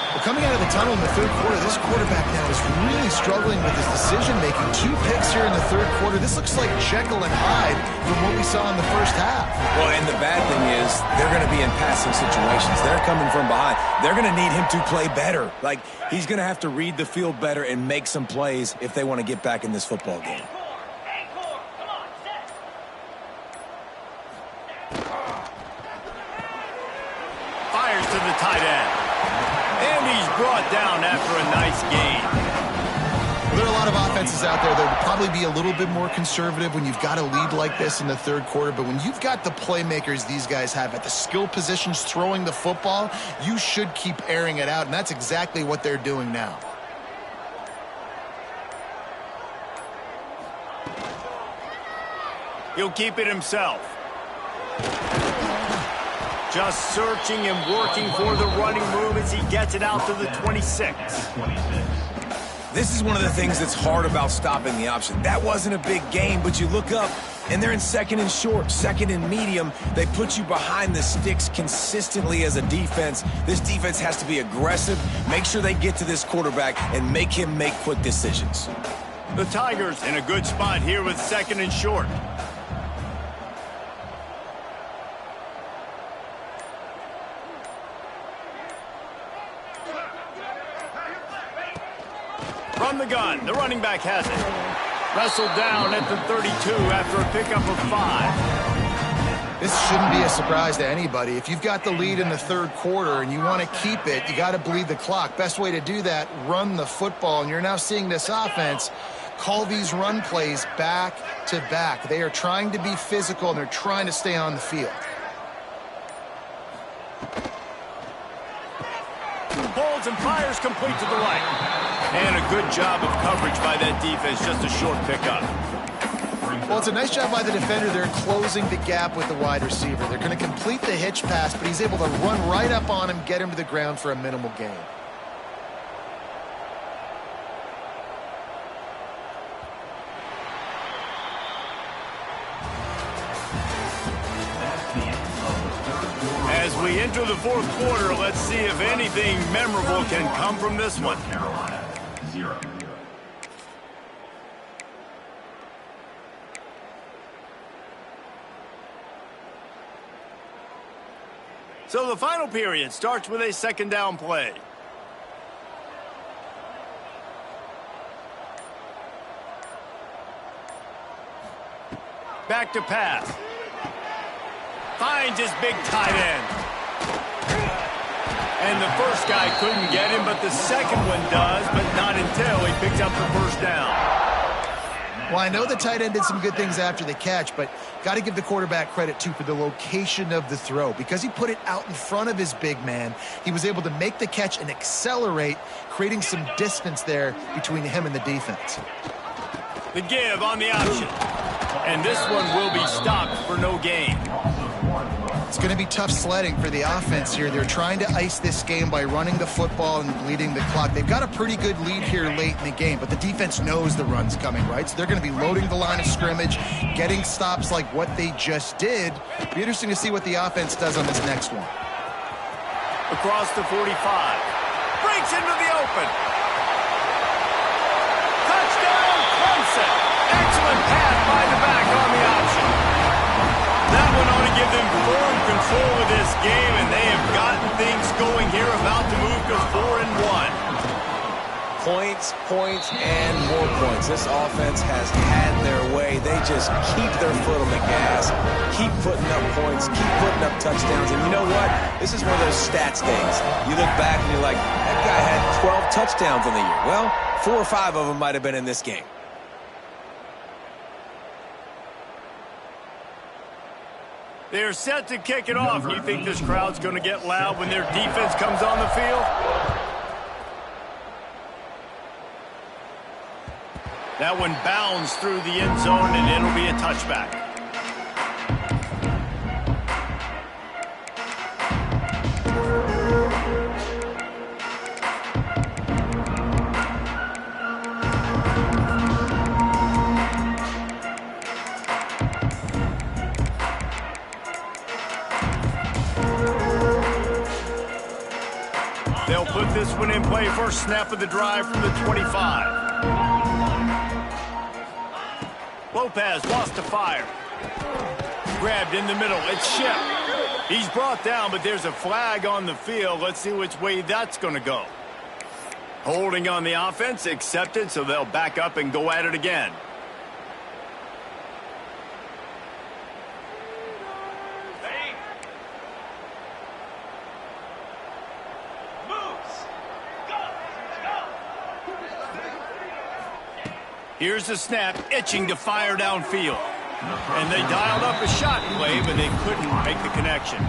Well, coming out of the tunnel in the third quarter, this quarterback now is really struggling with his decision-making. 2 picks here in the third quarter. This looks like Jekyll and Hyde from what we saw in the first half. Well, and the bad thing is they're going to be in passing situations. They're coming from behind. They're going to need him to play better. Like, he's going to have to read the field better and make some plays if they want to get back in this football game. fires to the tight end. And he's brought down after a nice gain. There are a lot of offenses out there that would probably be a little bit more conservative when you've got a lead like this in the third quarter. But when you've got the playmakers these guys have at the skill positions throwing the football, you should keep airing it out. And that's exactly what they're doing now. He'll keep it himself. Just searching and working for the running move as he gets it out to the 26. This is one of the things that's hard about stopping the option. That wasn't a big gain, but you look up, and they're in second and short, second and medium. They put you behind the sticks consistently as a defense. This defense has to be aggressive, make sure they get to this quarterback, and make him make quick decisions. The Tigers in a good spot here with second and short. From the gun, the running back has it. Wrestled down at the 32 after a pickup of 5. This shouldn't be a surprise to anybody. If you've got the lead in the third quarter and you want to keep it, you got to bleed the clock. Best way to do that, run the football. And you're now seeing this offense call these run plays back to back. They are trying to be physical, and they're trying to stay on the field. Holds and fires complete to the right. And a good job of coverage by that defense, just a short pickup. Well, it's a nice job by the defender. They're closing the gap with the wide receiver. They're going to complete the hitch pass, but he's able to run right up on him, get him to the ground for a minimal gain. As we enter the fourth quarter, let's see if anything memorable can come from this one. Carolina, 0. So the final period starts with a second down play. Back to pass. Finds his big tight end. And the first guy couldn't get him, but the second one does, but not until he picks up the first down. Well, I know the tight end did some good things after the catch, but got to give the quarterback credit, too, for the location of the throw. Because he put it out in front of his big man, he was able to make the catch and accelerate, creating some distance there between him and the defense. The give on the option. And this one will be stopped for no gain. It's going to be tough sledding for the offense here. They're trying to ice this game by running the football and bleeding the clock. They've got a pretty good lead here late in the game, but the defense knows the run's coming, right? So they're going to be loading the line of scrimmage, getting stops like what they just did. Be interesting to see what the offense does on this next one. Across the 45. Breaks into the open. Touchdown, Clemson. Excellent pass by the back on the option. That one ought to give them firm control of this game, and they have gotten things going here, about to move to 4-1. Points, points, and more points. This offense has had their way. They just keep their foot on the gas, keep putting up points, keep putting up touchdowns. And you know what? This is one of those stats days. You look back and you're like, that guy had 12 touchdowns in the year. Well, 4 or 5 of them might have been in this game. They're set to kick it off. You think this crowd's going to get loud when their defense comes on the field? That one bounds through the end zone, and it'll be a touchback. They'll put this one in play. First snap of the drive from the 25. Lopez wants to fire. Grabbed in the middle. It's Ship. He's brought down, but there's a flag on the field. Let's see which way that's going to go. Holding on the offense, accepted, so they'll back up and go at it again. Here's the snap, itching to fire downfield. And they dialed up a shot play, but they couldn't make the connection.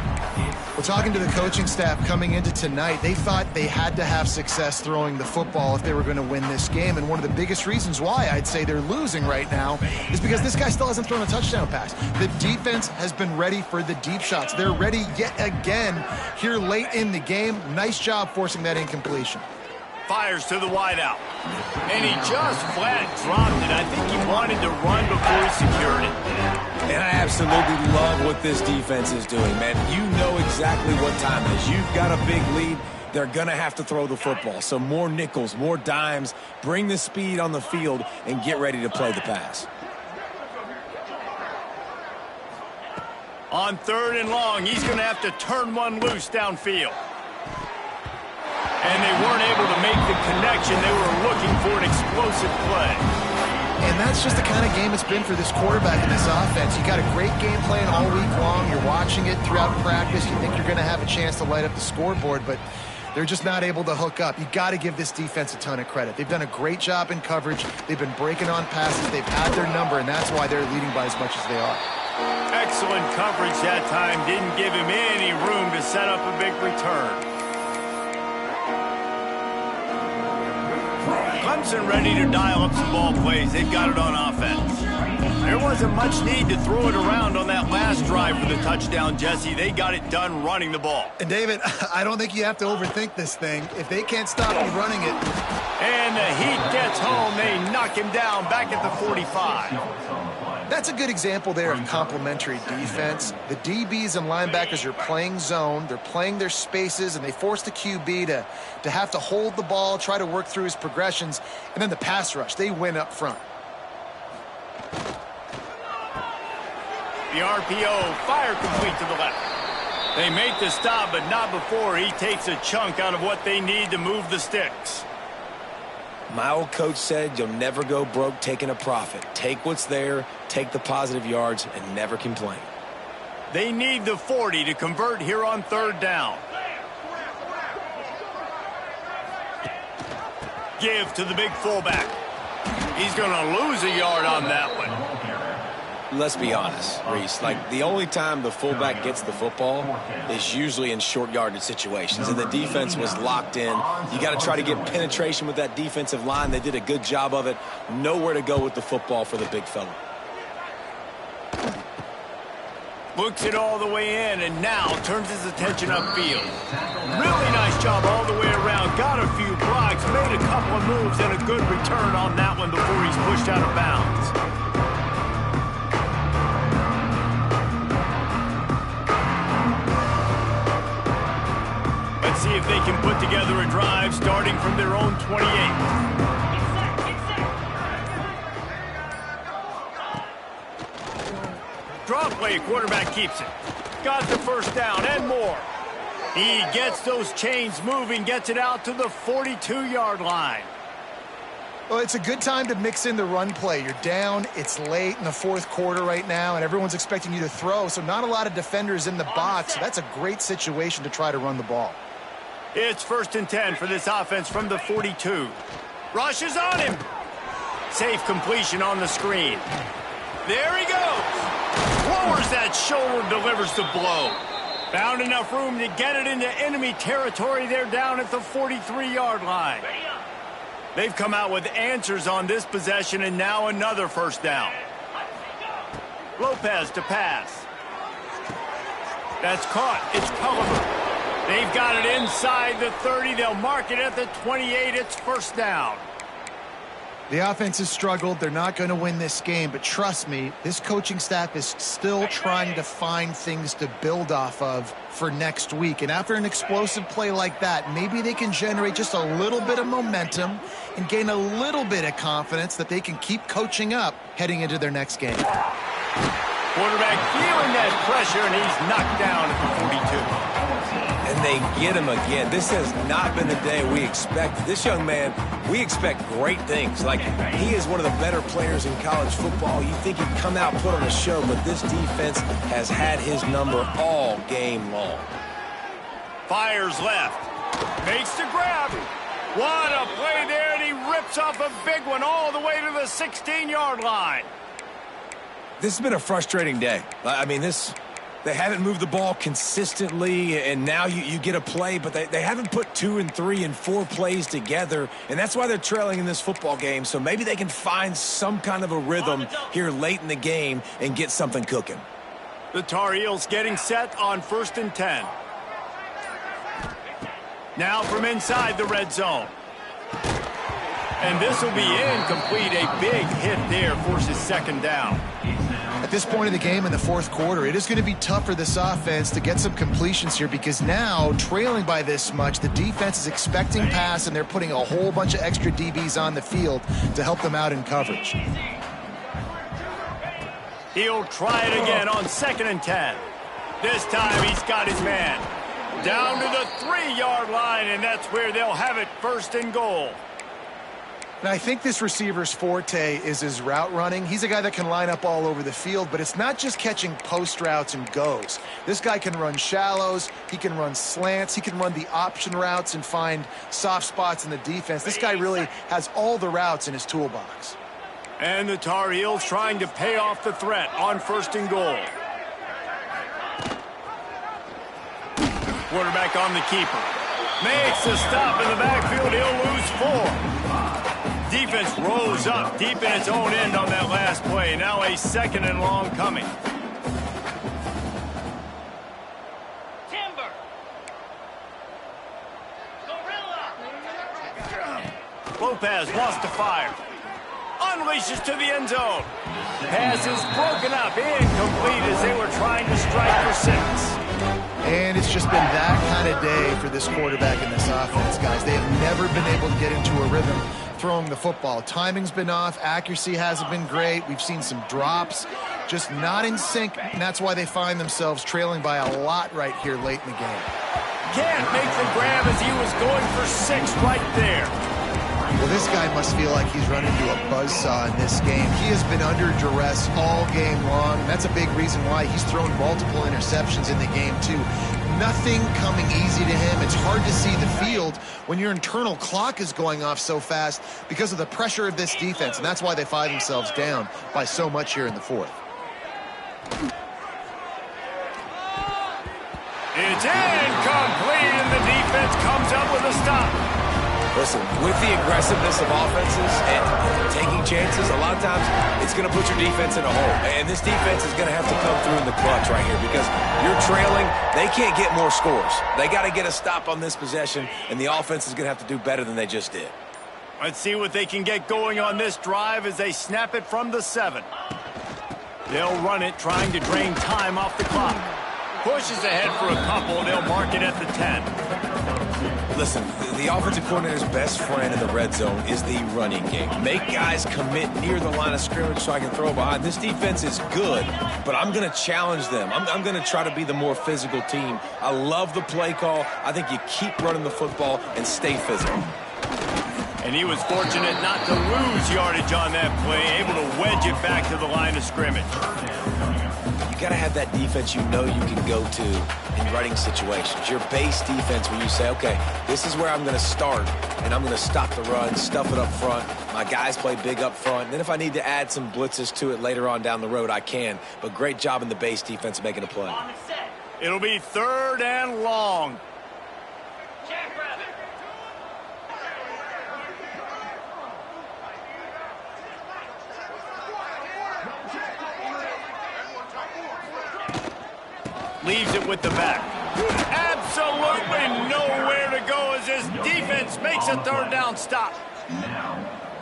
Well, talking to the coaching staff coming into tonight, they thought they had to have success throwing the football if they were going to win this game. And one of the biggest reasons why I'd say they're losing right now is because this guy still hasn't thrown a touchdown pass. The defense has been ready for the deep shots. They're ready yet again here late in the game. Nice job forcing that incompletion. Fires to the wideout. And he just flat dropped it. I think he wanted to run before he secured it. And I absolutely love what this defense is doing, man. You know exactly what time it is. You've got a big lead. They're going to have to throw the football. So more nickels, more dimes. Bring the speed on the field and get ready to play the pass. On 3rd and long, he's going to have to turn one loose downfield. And they weren't able to make the connection. They were looking for an explosive play. And that's just the kind of game it's been for this quarterback in this offense. You got a great game plan all week long. You're watching it throughout practice. You think you're going to have a chance to light up the scoreboard, but they're just not able to hook up. You got to give this defense a ton of credit. They've done a great job in coverage. They've been breaking on passes. They've had their number, and that's why they're leading by as much as they are. Excellent coverage that time. Didn't give him any room to set up a big return. Clemson ready to dial up some ball plays. They've got it on offense. There wasn't much need to throw it around on that last drive for the touchdown, Jesse. They got it done running the ball. And, David, I don't think you have to overthink this thing. If they can't stop you running it. And the heat gets home. They knock him down back at the 45. That's a good example there of complementary defense. The DBs and linebackers are playing zone. They're playing their spaces, and they force the QB to have to hold the ball, try to work through his progressions, and then the pass rush. They win up front. The RPO, fire complete to the left. They make the stop, but not before he takes a chunk out of what they need to move the sticks. My old coach said you'll never go broke taking a profit. Take what's there, take the positive yards, and never complain. They need the 40 to convert here on 3rd down. Give to the big fullback. He's going to lose a yard on that one. Let's be honest, Reese. Like, the only time the fullback gets the football is usually in short yardage situations, and the defense was locked in. You got to try to get penetration with that defensive line. They did a good job of it. Nowhere to go with the football for the big fella. Looks it all the way in, and now turns his attention upfield. Really nice job all the way around. Got a few blocks, made a couple of moves, and a good return on that one before he's pushed out of bounds. Let's see if they can put together a drive starting from their own 28. Draw play, quarterback keeps it. Got the 1st down and more. He gets those chains moving, gets it out to the 42-yard line. Well, it's a good time to mix in the run play. You're down, it's late in the 4th quarter right now, and everyone's expecting you to throw, so not a lot of defenders in the box. So that's a great situation to try to run the ball. It's 1st and 10 for this offense from the 42. Rushes on him. Safe completion on the screen. There he goes. Lowers that shoulder, delivers the blow. Found enough room to get it into enemy territory. They're down at the 43-yard line. They've come out with answers on this possession, and now another 1st down. Lopez to pass. That's caught. It's Culliver. They've got it inside the 30. They'll mark it at the 28. It's 1st down. The offense has struggled. They're not going to win this game, but trust me, this coaching staff is still trying to find things to build off of for next week. And after an explosive play like that, maybe they can generate just a little bit of momentum and gain a little bit of confidence that they can keep coaching up heading into their next game. Quarterback feeling that pressure, and he's knocked down at the 42. And they get him again. This has not been the day we expected. This young man, we expect great things. Like, he is one of the better players in college football. You think he'd come out and put on a show, but this defense has had his number all game long. Fires left. Makes the grab. What a play there, and he rips off a big one all the way to the 16-yard line. This has been a frustrating day. I mean, they haven't moved the ball consistently, and now you get a play, but they haven't put 2 and 3 and 4 plays together, and that's why they're trailing in this football game. So maybe they can find some kind of a rhythm here late in the game and get something cooking. The Tar Heels getting set on 1st and 10. Now from inside the red zone. And this will be incomplete. A big hit there forces 2nd down. At this point in the game in the 4th quarter, it is going to be tough for this offense to get some completions here because now, trailing by this much, the defense is expecting pass, and they're putting a whole bunch of extra DBs on the field to help them out in coverage. He'll try it again on 2nd and 10. This time he's got his man down to the 3-yard line, and that's where they'll have it 1st and goal. Now, I think this receiver's forte is his route running. He's a guy that can line up all over the field, but it's not just catching post routes and goes. This guy can run shallows, he can run slants, he can run the option routes and find soft spots in the defense. This guy really has all the routes in his toolbox. And the Tar Heels trying to pay off the threat on 1st and goal. Quarterback on the keeper. Makes a stop in the backfield. He'll lose 4. Defense rose up deep in its own end on that last play. Now a 2nd and long coming. Timber. Gorilla. Lopez wants to fire. Unleashes to the end zone. Pass is broken up. Incomplete as they were trying to strike for 6. And it's just been that kind of day for this quarterback in this offense, guys. They have never been able to get into a rhythm throwing the football. Timing's been off. Accuracy hasn't been great. We've seen some drops, just not in sync, and that's why they find themselves trailing by a lot right here late in the game. Can't make the grab as he was going for 6 right there. Well, this guy must feel like he's run into a buzzsaw in this game. He has been under duress all game long, and that's a big reason why he's thrown multiple interceptions in the game, too. Nothing coming easy to him. It's hard to see the field when your internal clock is going off so fast because of the pressure of this defense, and that's why they find themselves down by so much here in the 4th. It's incomplete, and the defense comes up with a stop. Listen, with the aggressiveness of offenses and taking chances, a lot of times it's going to put your defense in a hole. And this defense is going to have to come through in the clutch right here because you're trailing. They can't get more scores. They got to get a stop on this possession, and the offense is going to have to do better than they just did. Let's see what they can get going on this drive as they snap it from the 7. They'll run it, trying to drain time off the clock. Pushes ahead for a couple. They'll mark it at the 10. Listen, the offensive coordinator's best friend in the red zone is the running game. Make guys commit near the line of scrimmage so I can throw behind. This defense is good, but I'm going to challenge them. I'm going to try to be the more physical team. I love the play call. I think you keep running the football and stay physical. And he was fortunate not to lose yardage on that play, able to wedge it back to the line of scrimmage. You got to have that defense you know you can go to in running situations. Your base defense where you say, okay, this is where I'm going to start, and I'm going to stop the run, stuff it up front. My guys play big up front. And then if I need to add some blitzes to it later on down the road, I can. But great job in the base defense making a play. It'll be 3rd and long. Leaves it with the back. Absolutely nowhere to go as his defense makes a 3rd down stop.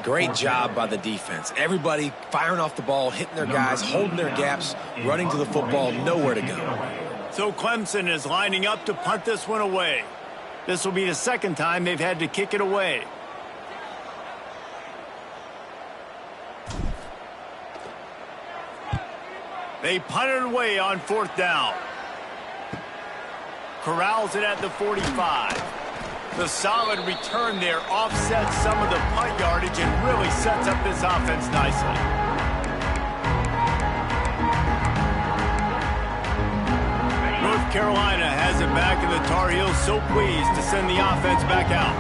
Great job by the defense. Everybody firing off the ball, hitting their guys, holding their gaps, running to the football, nowhere to go. So Clemson is lining up to punt this one away. This will be the 2nd time they've had to kick it away. They punt it away on 4th down. Corrals it at the 45. The solid return there offsets some of the punt yardage and really sets up this offense nicely. North Carolina has it back, and the Tar Heels so pleased to send the offense back out.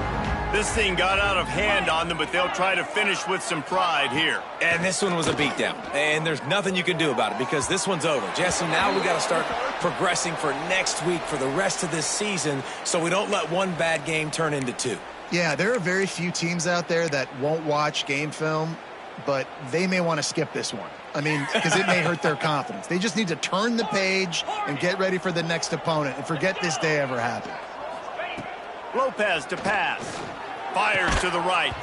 This thing got out of hand on them, but they'll try to finish with some pride here. And this one was a beatdown. And there's nothing you can do about it because this one's over. Jesse, now we got to start progressing for next week for the rest of this season so we don't let one bad game turn into two. Yeah, there are very few teams out there that won't watch game film, but they may want to skip this one. I mean, because it may hurt their confidence. They just need to turn the page and get ready for the next opponent and forget this day ever happened. Lopez to pass. Fires to the right.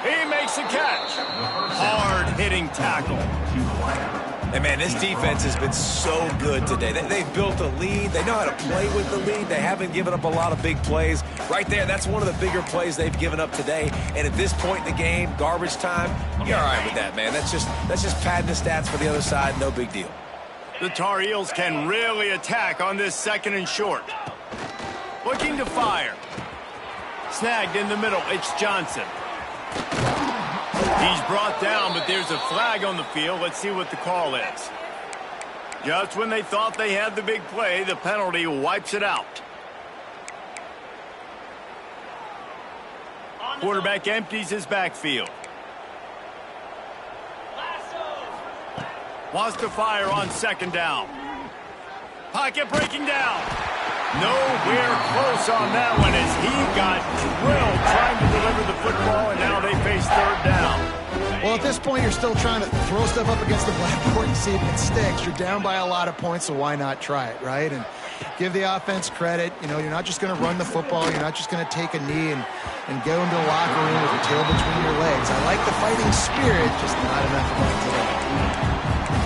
He makes a catch. Hard-hitting tackle. And, man, this defense has been so good today. They've built a lead. They know how to play with the lead. They haven't given up a lot of big plays. Right there, that's one of the bigger plays they've given up today. And at this point in the game, garbage time, you're all right with that, man. That's just padding the stats for the other side. No big deal. The Tar Heels can really attack on this 2nd and short. Looking to fire. Snagged in the middle. It's Johnson. He's brought down, but there's a flag on the field. Let's see what the call is. Just when they thought they had the big play, the penalty wipes it out. Quarterback empties his backfield. Wants to fire on 2nd down. Pocket breaking down. Nowhere close on that one as he got drilled trying to deliver the football, and now they face 3rd down. Well, at this point, you're still trying to throw stuff up against the blackboard and see if it sticks. You're down by a lot of points, so why not try it, right? And give the offense credit. You know, you're not just going to run the football. You're not just going to take a knee and go into the locker room with your tail between your legs. I like the fighting spirit, just not enough of that today.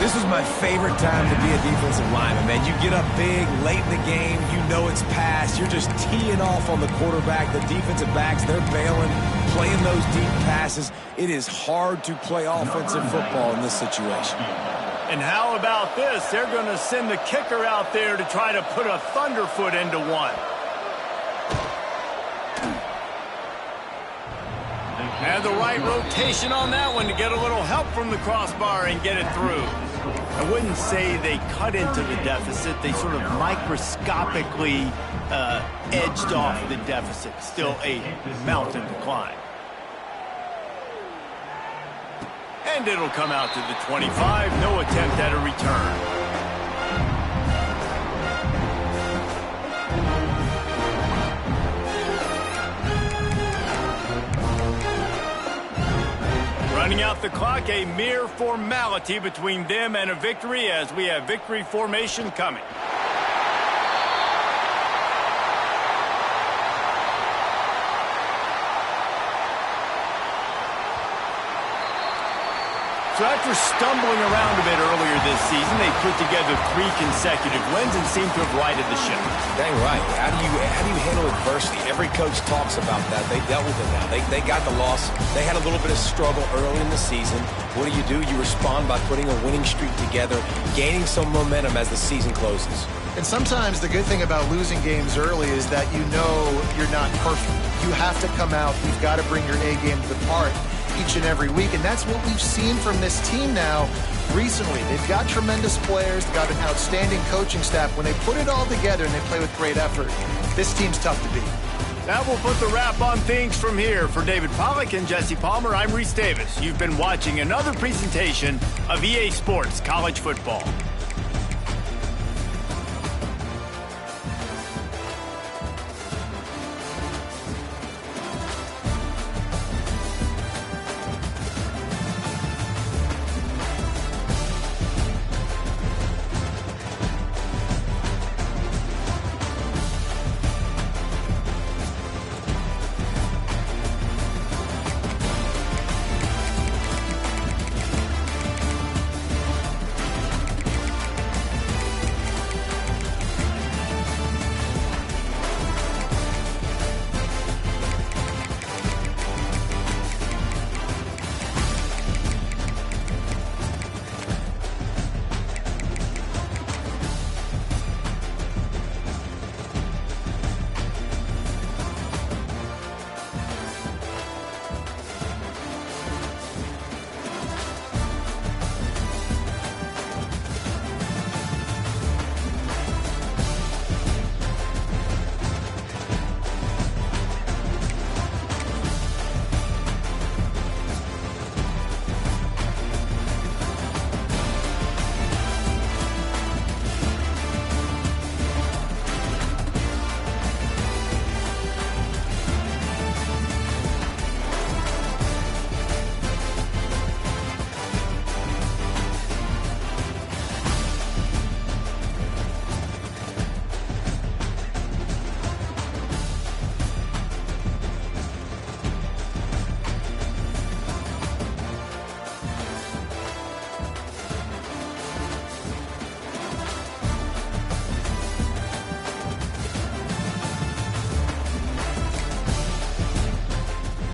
This is my favorite time to be a defensive lineman, man. You get up big, late in the game, you know it's past. You're just teeing off on the quarterback. The defensive backs, they're bailing, playing those deep passes. It is hard to play offensive football in this situation. And how about this? They're going to send the kicker out there to try to put a thunderfoot into one. And the right rotation on that one to get a little help from the crossbar and get it through. I wouldn't say they cut into the deficit. They sort of microscopically edged off the deficit. Still a mountain to climb. And it'll come out to the 25. No attempt at a return. Running out the clock, a mere formality between them and a victory as we have victory formation coming. So after stumbling around a bit earlier this season, they put together 3 consecutive wins and seem to have righted the ship. Dang right. How do you handle adversity? Every coach talks about that. They dealt with it now. They got the loss. They had a little bit of struggle early in the season. What do? You respond by putting a winning streak together, gaining some momentum as the season closes. And sometimes the good thing about losing games early is that you know you're not perfect. You have to come out. You've got to bring your A game to the part each and every week, and that's what we've seen from this team now recently. They've got tremendous players, they've got an outstanding coaching staff. When they put it all together and they play with great effort, this team's tough to beat. That will put the wrap on things from here. For David Pollack and Jesse Palmer, I'm Reese Davis. You've been watching another presentation of EA Sports College Football.